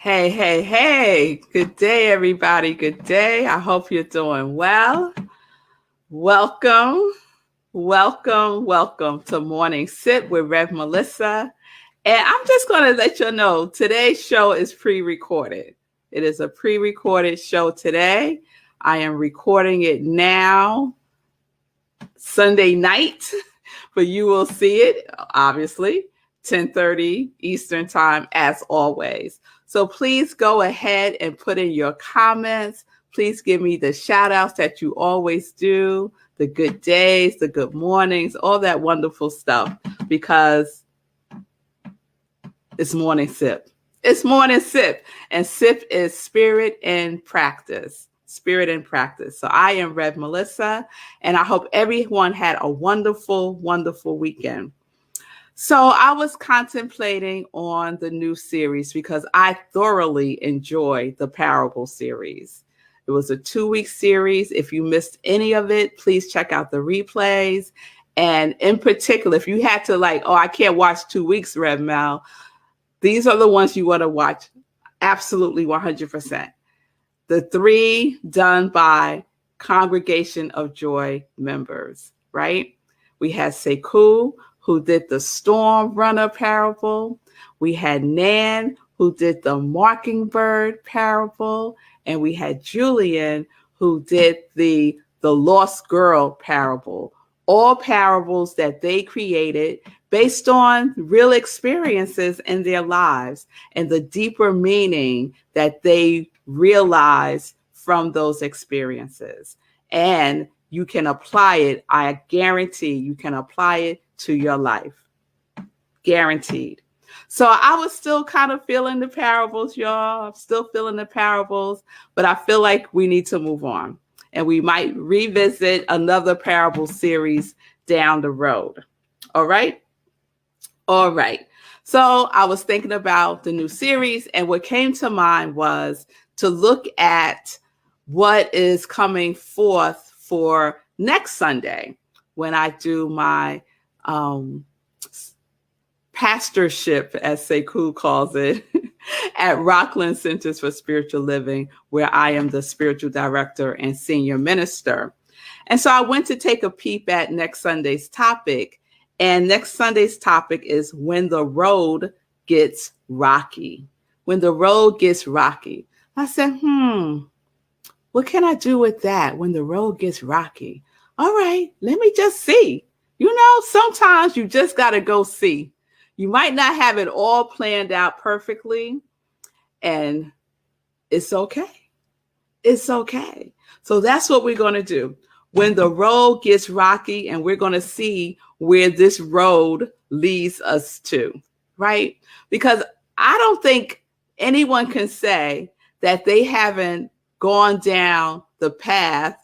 Hey, hey, hey. Good day, everybody. Good day. I hope you're doing well. Welcome, welcome to Morning Sip with Rev Melissa. And I'm just going to let you know today's show is pre-recorded. It is a pre-recorded show today. I am recording it now, Sunday night, but you will see it, obviously, 10:30 Eastern Time, as always. So please go ahead and put in your comments. Please give me the shout outs that you always do, the good days, the good mornings, all that wonderful stuff, because it's Morning Sip. It's Morning Sip, and Sip is spirit and practice. Spirit and practice. So I am Rev Melissa, and I hope everyone had a wonderful, wonderful weekend. So I was contemplating on the new series because I thoroughly enjoy the Parable series. It was a 2-week series. If you missed any of it, please check out the replays. And in particular, if you had to I can't watch 2 weeks, Rev Mel, these are the ones you want to watch. Absolutely 100%. The 3 done by Congregation of Joy members, right? We had Sekou, who did the Storm Runner parable. We had Nan, who did the Mockingbird parable. And we had Julian, who did the Lost Girl parable. All parables that they created based on real experiences in their lives and the deeper meaning that they realize from those experiences. And you can apply it. I guarantee you can apply it to your life. Guaranteed. So I was still kind of feeling the parables, y'all. I'm still feeling the parables, but I feel like we need to move on. And we might revisit another parable series down the road. All right? All right. So I was thinking about the new series, and what came to mind was to look at what is coming forth for next Sunday when I do my pastorship, as Sekou calls it, at Rockland Centers for Spiritual Living, where I am the spiritual director and senior minister. And so I went to take a peep at next Sunday's topic. And next Sunday's topic is when the road gets rocky. When the road gets rocky. I said, what can I do with that when the road gets rocky? All right, let me just see. You know, sometimes you just got to go see. You might not have it all planned out perfectly, and it's okay. It's okay. So that's what we're going to do. When the road gets rocky, and we're going to see where this road leads us to, right? Because I don't think anyone can say that they haven't gone down the path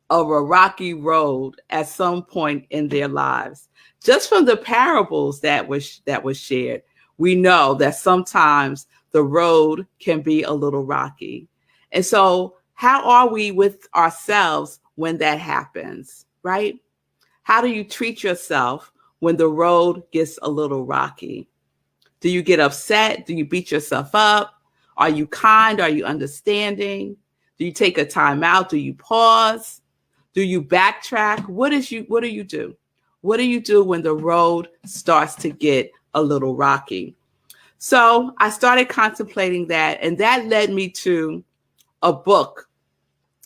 of a rocky road at some point in their lives. Just from the parables that was shared, we know that sometimes the road can be a little rocky. And so how are we with ourselves when that happens, right? How do you treat yourself when the road gets a little rocky? Do you get upset? Do you beat yourself up? Are you kind? Are you understanding? Do you take a time out? Do you pause? Do you backtrack? What do you do? What do you do when the road starts to get a little rocky? So I started contemplating that, and that led me to a book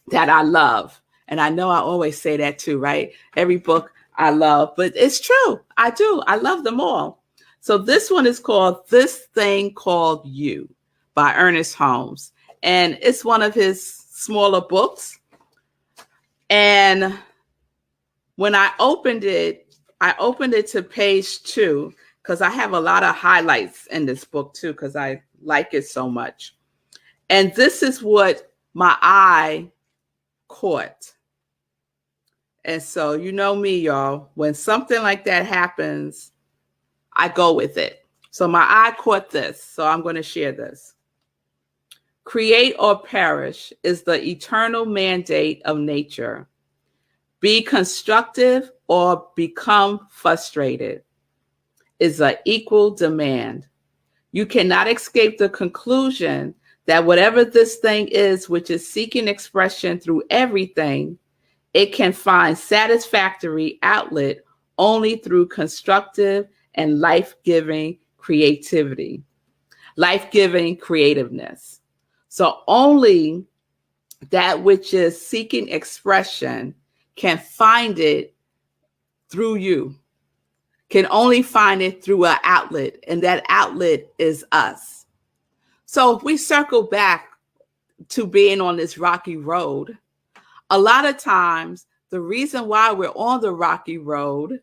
that I love. And I know I always say that too, right? Every book I love, but it's true. I do. I love them all. So this one is called This Thing Called You by Ernest Holmes. And it's one of his smaller books. And when I opened it to page 2 because I have a lot of highlights in this book too, because I like it so much. And this is what my eye caught. And so, you know me, y'all, when something like that happens, I go with it. So my eye caught this. So I'm going to share this. Create or perish is the eternal mandate of nature. Be constructive or become frustrated is an equal demand. You cannot escape the conclusion that whatever this thing is, which is seeking expression through everything, it can find satisfactory outlet only through constructive and life-giving creativity, life-giving creativeness. So only that which is seeking expression can find it through you, can only find it through an outlet, and that outlet is us. So if we circle back to being on this rocky road, a lot of times the reason why we're on the rocky road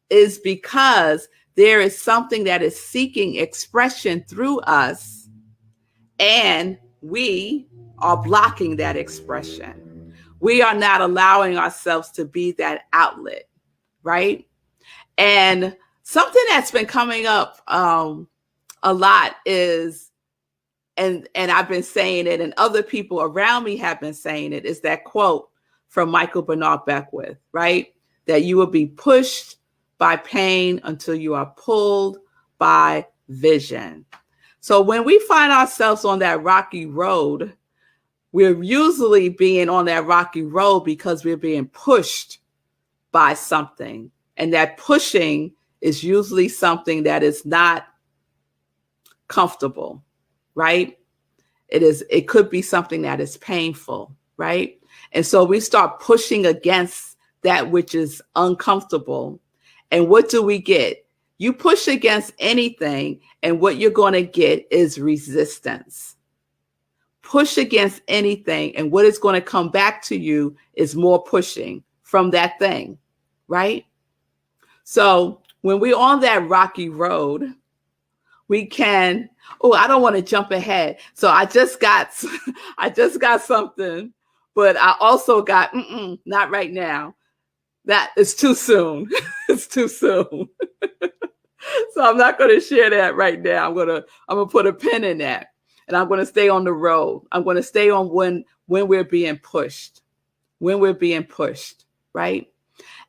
is because there is something that is seeking expression through us, and we are blocking that expression. We are not allowing ourselves to be that outlet, right? And something that's been coming up a lot is, and I've been saying it, and other people around me have been saying it, is that quote from Michael Bernard Beckwith, right? That you will be pushed by pain until you are pulled by vision. So when we find ourselves on that rocky road, we're usually being on that rocky road because we're being pushed by something. And that pushing is usually something that is not comfortable, right? It could be something that is painful, right? And so we start pushing against that which is uncomfortable. And what do we get? You push against anything, and what you're going to get is resistance. Push against anything, and what is going to come back to you is more pushing from that thing, right? So when we're on that rocky road, we can, I don't want to jump ahead. So I just got something, but I also got, not right now. That is too soon. It's too soon. So I'm not going to share that right now. I'm going to put a pin in that, and I'm going to stay on the road. I'm going to stay on when we're being pushed, right?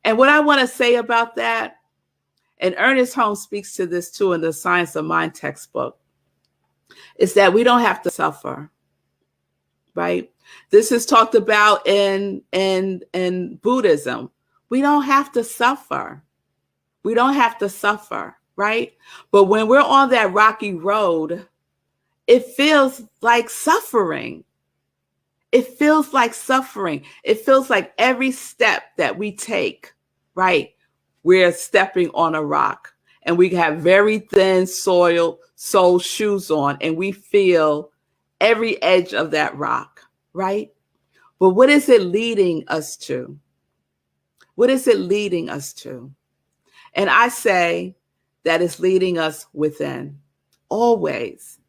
And what I want to say about that, and Ernest Holmes speaks to this too in the Science of Mind textbook, is that we don't have to suffer, right? This is talked about in Buddhism. We don't have to suffer. We don't have to suffer, right? But when we're on that rocky road, it feels like suffering. It feels like suffering. It feels like every step that we take, right, we're stepping on a rock, and we have very thin sole shoes on, and we feel every edge of that rock, right? But what is it leading us to? What is it leading us to? And I say that it's leading us within. Always.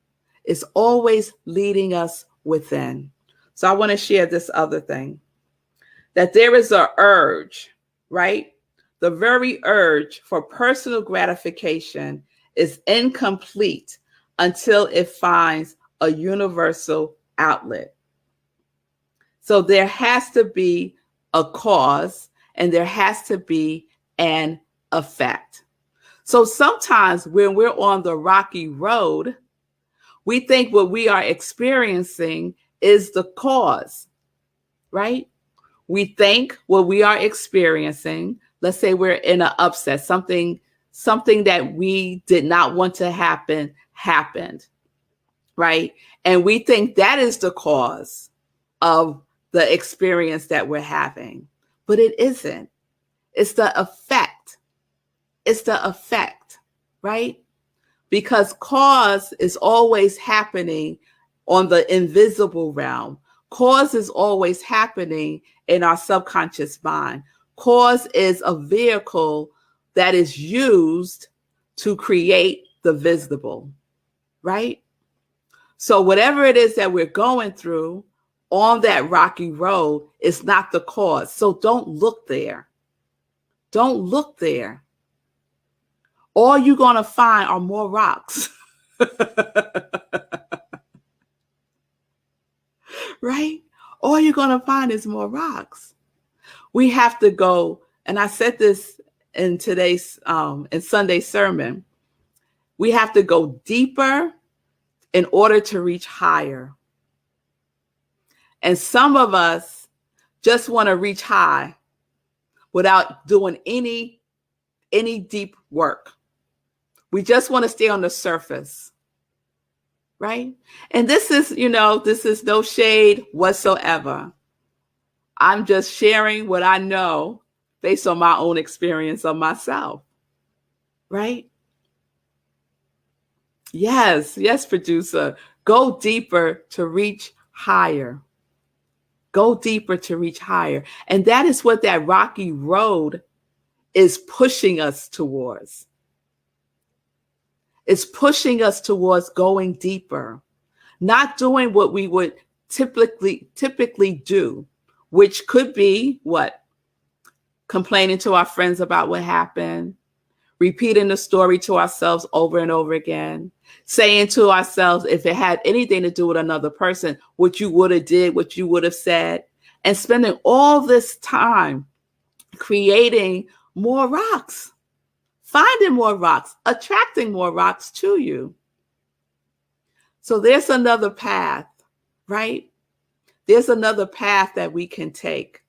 It's always leading us within. So I want to share this other thing, that there is an urge, right? The very urge for personal gratification is incomplete until it finds a universal outlet. So there has to be a cause, and there has to be an effect. So sometimes when we're on the rocky road, we think what we are experiencing is the cause, right? We think what we are experiencing, let's say we're in an upset, something that we did not want to happen happened, right? And we think that is the cause of the experience that we're having, but it isn't. It's the effect. It's the effect, right? Because cause is always happening on the invisible realm. Cause is always happening in our subconscious mind. Cause is a vehicle that is used to create the visible, right? So whatever it is that we're going through on that rocky road is not the cause. So don't look there. Don't look there. All you're going to find are more rocks. Right? All you're going to find is more rocks. We have to go, and I said this in today's, in Sunday's sermon, we have to go deeper in order to reach higher. And some of us just want to reach high without doing any deep work. We just want to stay on the surface, right? And this is no shade whatsoever. I'm just sharing what I know based on my own experience of myself, right? Yes, producer. Go deeper to reach higher. Go deeper to reach higher. And that is what that rocky road is pushing us towards. It's pushing us towards going deeper, not doing what we would typically do, which could be what? Complaining to our friends about what happened, repeating the story to ourselves over and over again, saying to ourselves, if it had anything to do with another person, what you would have did, what you would have said, and spending all this time creating more rocks, finding more rocks, attracting more rocks to you. So there's another path, right? There's another path that we can take.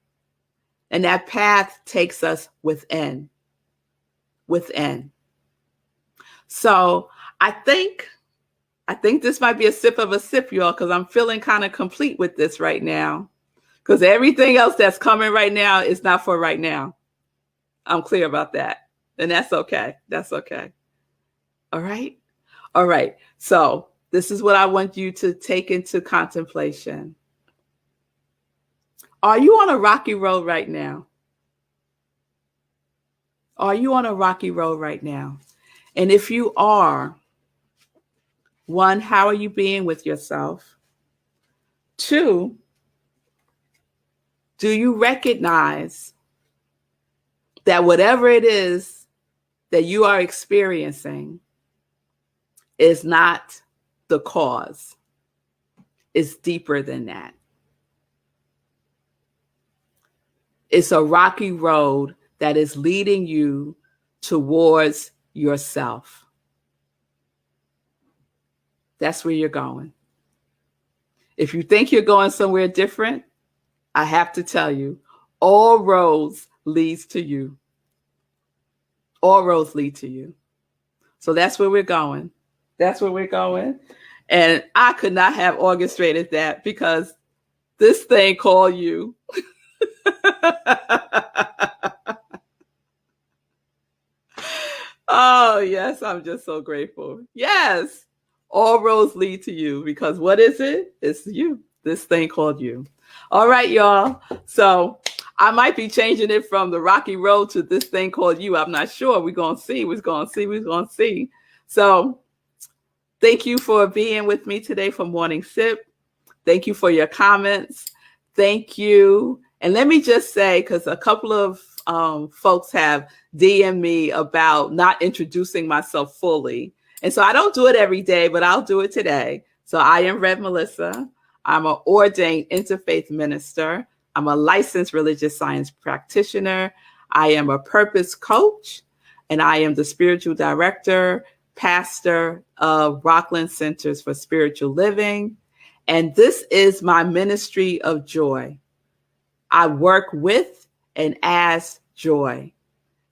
And that path takes us within. So I think this might be a sip of a sip, y'all, because I'm feeling kind of complete with this right now. Because everything else that's coming right now is not for right now. I'm clear about that. And that's okay. That's okay. All right. All right. So this is what I want you to take into contemplation. Are you on a rocky road right now? Are you on a rocky road right now? And if you are, one, how are you being with yourself? Two, do you recognize that whatever it is that you are experiencing is not the cause? It's deeper than that. It's a rocky road that is leading you towards yourself. That's where you're going. If you think you're going somewhere different, I have to tell you, all roads leads to you. All roads lead to you. So that's where we're going. That's where we're going. And I could not have orchestrated that because this thing called you. Oh, yes, I'm just so grateful. Yes, all roads lead to you because what is it? It's you, this thing called you. All right, y'all. So I might be changing it from the rocky road to this thing called you. I'm not sure. We're going to see. We're going to see. So thank you for being with me today for Morning Sip. Thank you for your comments. Thank you. And let me just say, because a couple of folks have DM'd me about not introducing myself fully. And so I don't do it every day, but I'll do it today. So I am Rev Melissa. I'm an ordained interfaith minister. I'm a licensed religious science practitioner. I am a purpose coach, and I am the spiritual director, pastor of Rockland Centers for Spiritual Living. And this is my ministry of joy. I work with and as joy,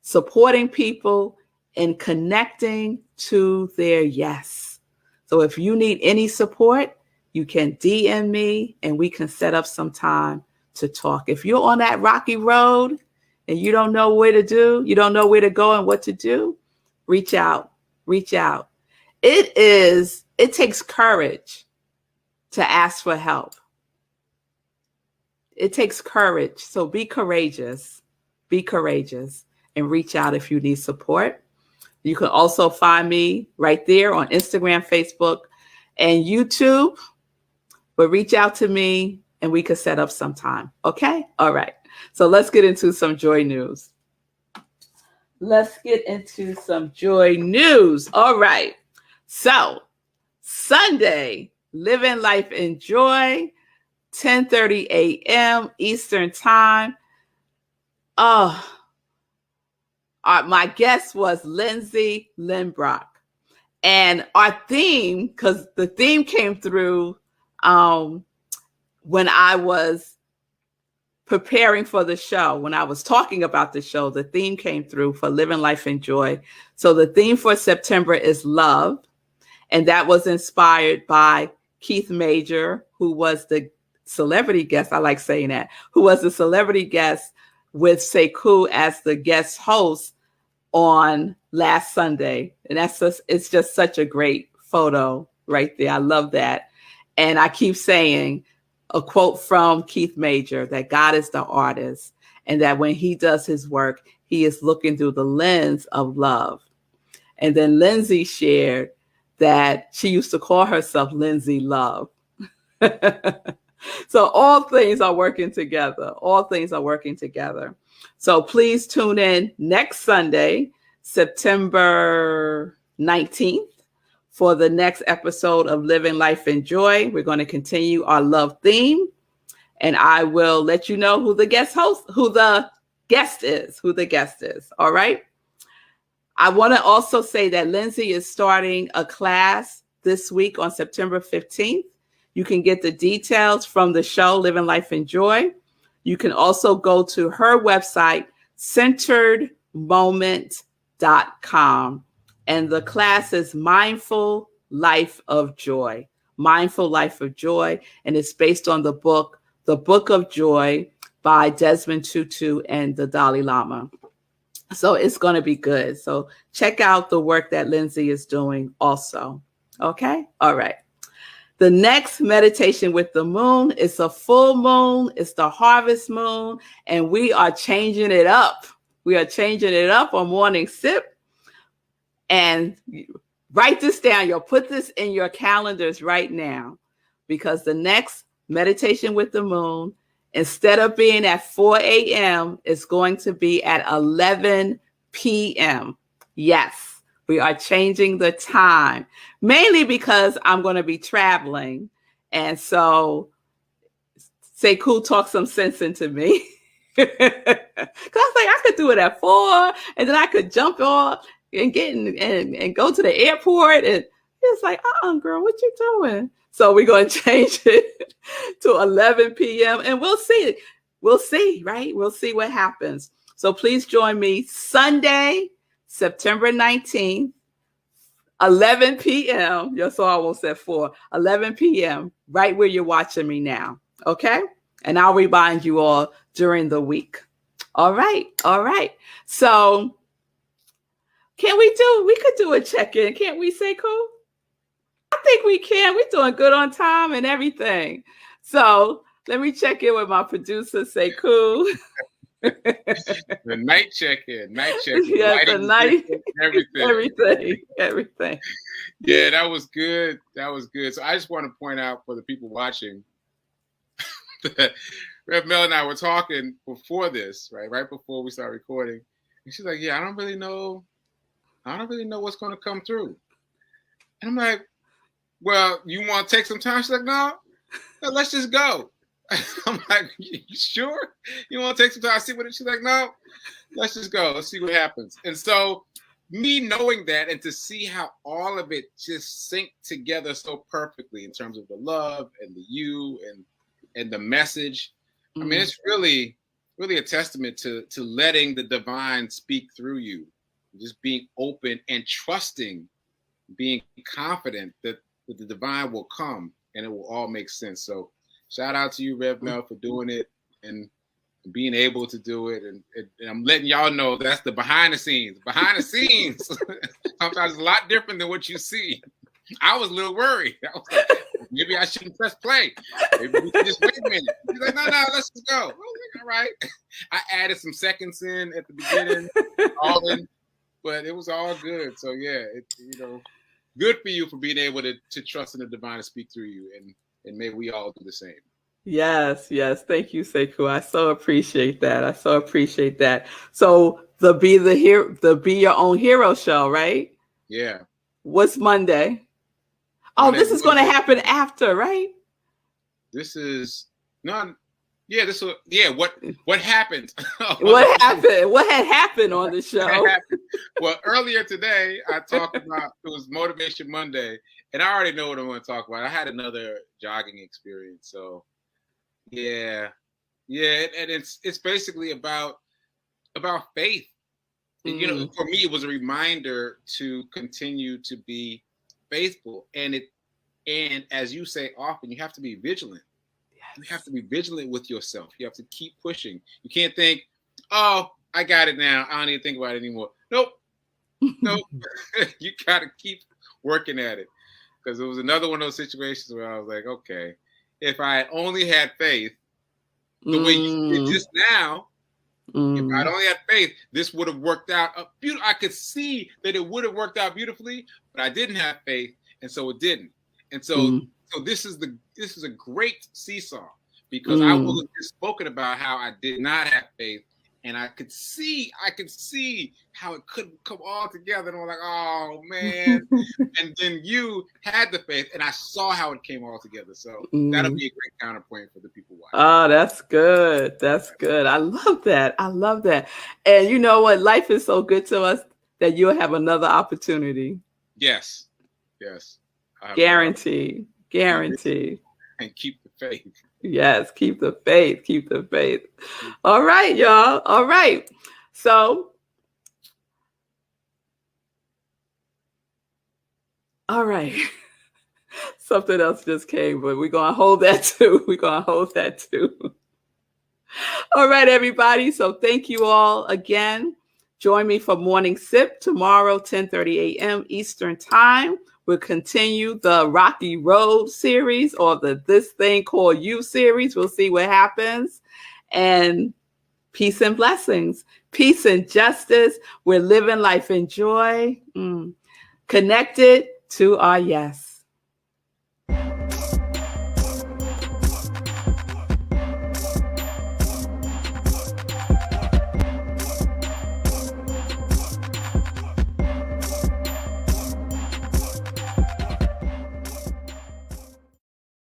supporting people and connecting to their yes. So if you need any support, you can DM me and we can set up some time to talk. If you're on that rocky road and you don't know where to do, you don't know where to go and what to do, reach out. It takes courage to ask for help. It takes courage. So be courageous and reach out if you need support. You can also find me right there on Instagram, Facebook, and YouTube. But reach out to me and we can set up some time. Okay? All right. So let's get into some joy news. All right. So Sunday, living life in joy, 10:30 a.m. Eastern time. My guest was Lindsay Lindbrock. And our theme, because the theme came through when I was preparing for the show, when I was talking about the show, the theme came through for Living Life in Joy. So the theme for September is love. And that was inspired by Keith Major, who was the celebrity guest. I like saying that, who was the celebrity guest with Sekou as the guest host on last Sunday. And it's just such a great photo right there. I love that. And I keep saying a quote from Keith Major that God is the artist, and that when he does his work, he is looking through the lens of love. And then Lindsay shared that she used to call herself Lindsay Love. So all things are working together. All things are working together. So please tune in next Sunday, September 19th, for the next episode of Living Life in Joy. We're going to continue our love theme, and I will let you know who the guest is. All right. I want to also say that Lindsay is starting a class this week on September 15th. You can get the details from the show, Living Life in Joy. You can also go to her website, centeredmoment.com. And the class is Mindful Life of Joy. Mindful Life of Joy. And it's based on the book of Joy by Desmond Tutu and the Dalai Lama. So it's going to be good. So check out the work that Lindsay is doing also. Okay? All right. The next meditation with the moon is a full moon. It's the harvest moon. And we are changing it up. We are changing it up on Morning Sip. And write this down. You'll put this in your calendars right now, because the next meditation with the moon, instead of being at 4 a.m., it's going to be at 11 p.m. Yes, we are changing the time, mainly because I'm going to be traveling. And so Sekou talked some sense into me. Because I was like, I could do it at 4, and then I could jump off and get and go to the airport. And it's like, girl, what you doing? So we're going to change it to 11 p.m. and we'll see. We'll see, right? We'll see what happens. So please join me Sunday, September 19th, 11 p.m. Yeah, so I almost said 4, 11 p.m., right where you're watching me now. Okay? And I'll remind you all during the week. All right. All right. So we could do a check-in. Can't we, Sekou? I think we can. We're doing good on time and everything. So let me check in with my producer, Sekou. The night check-in. Yeah, the night. Everything. Yeah, that was good. So I just want to point out for the people watching that Rev Mel and I were talking before this, right before we started recording. And she's like, yeah, I don't really know what's going to come through. And I'm like, well, you want to take some time? She's like, no, let's just go. I'm like, you sure? You want to take some time? See what she's like, no, let's just go. Let's see what happens. And so me knowing that, and to see how all of it just synced together so perfectly in terms of the love and the you and the message. Mm-hmm. I mean, it's really, really a testament to letting the divine speak through you, just being open and trusting, being confident that the divine will come and it will all make sense. So shout out to you, Rev Mel, for doing it and being able to do it. And I'm letting y'all know that's the behind the scenes. Sometimes it's a lot different than what you see. I was a little worried. I was like, maybe I shouldn't press play. Maybe we should just wait a minute. He's like, no, let's just go. I was like, all right. I added some seconds in at the beginning, all in, but it was all good. So yeah, good for you for being able to trust in the divine to speak through you, and may we all do the same. Yes. Thank you, Sekou. I so appreciate that. So the Be Your Own Hero show, right? Yeah. What's Monday? Oh, this is going to happen after, right? This is not. Yeah, what happened? What happened? What had happened on the show? Well, earlier today, I talked about, it was Motivation Monday, and I already know what I'm going to talk about. I had another jogging experience, so Yeah. Yeah. And it's basically about faith. And, you know, for me, it was a reminder to continue to be faithful. And as you say often, you have to be vigilant. You have to be vigilant with yourself. You have to keep pushing. You can't think, oh, I got it now. I don't need to think about it anymore. Nope. You got to keep working at it. Because it was another one of those situations where I was like, okay, if I had only had faith the way you did just now, if I'd only had faith, this would have worked out. I could see that it would have worked out beautifully, but I didn't have faith, and so it didn't. And so this is a great seesaw, because I would have just spoken about how I did not have faith, and I could see how it could come all together, and I'm like, oh man. And then you had the faith, and I saw how it came all together. So that'll be a great counterpoint for the people watching. Oh, that's good. That's good. I love that. I love that. And you know what? Life is so good to us that you'll have another opportunity. Yes. Guaranteed. Guaranteed. And keep the faith. Yes, keep the faith. Keep the faith. All right, y'all. All right. So, all right. Something else just came, but we're going to hold that too. All right, everybody. So thank you all again. Join me for Morning Sip tomorrow, 10:30 a.m. Eastern Time. We'll continue the Rocky Road series, or the This Thing Called You series. We'll see what happens. And peace and blessings. Peace and justice. We're living life in joy. Connected to our yes.